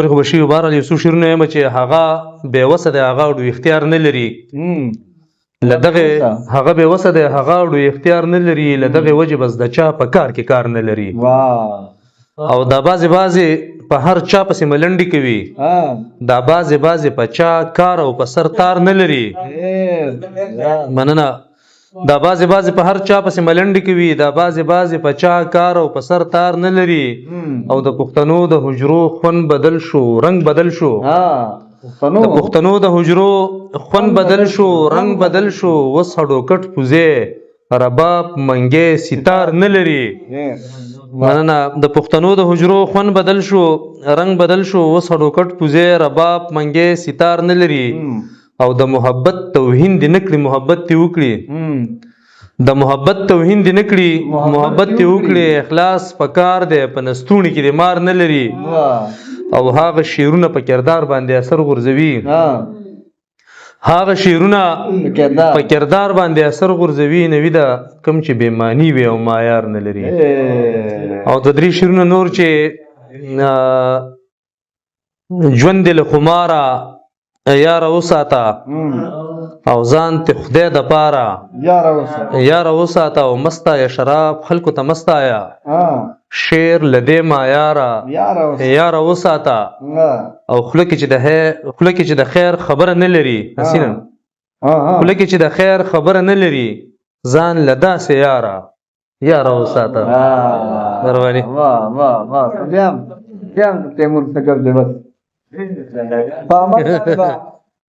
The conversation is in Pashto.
خبرې خو به شي بهرحال یو څو شعرونه یم چې هغه بېوسه دی هغه اړو اختیار نه لري له دغې هغه بېوسه دی هغه اړو اختیار نه لري له دغې وجې بس د چا په کار کې کار نه لري او دا بعضې په هر چا پسې ملنډې کوي دا بعضې په چا کار او په سر تار نه لري مننه دا بعضې په هر چا پسې ملنډې کوي دا بعضې په چا کار او په سر تار نه لري او د پښتنو د حجرو خوند بدل شو رنگ بدل شو د پښتنو د حجرو خوند بدل شو رنگ بدل شو اوس هډوکټ پوزې رباب منګې ستار نه لري مننه د پښتنو د حجرو خوند بدل شو رنگ بدل شو اوس هډوکټ پوزې رباب منګې ستار نه لري او د محبت توهین دې نه کړي محبت دې وکړي د محبت توهین دې نه کړي محبت دې وکړي اخلاص پکار دی په نستوڼي کې دې مار نه لري او هغه شعرونه په کردار باندې اثر غورځوي هغه شعرونه په کردار باندې اثر غورځوي نوي ده کوم چې بې معنی وي او معیار نه لري او د درې شعرونه نور چې ژوند دې له خماره یاره وساته او ځان ته خدای د پاره یاره وساته او مستایه شراب خلکو ته مستایه شعر له دې معیاره یاره وساته او خوله کې چې د خیر خبره نه لري حسینه خوله کې چې د خیر خبره نه لري ځان له داسې یاره وساته مهرباني بیا تیمور څخه دی بس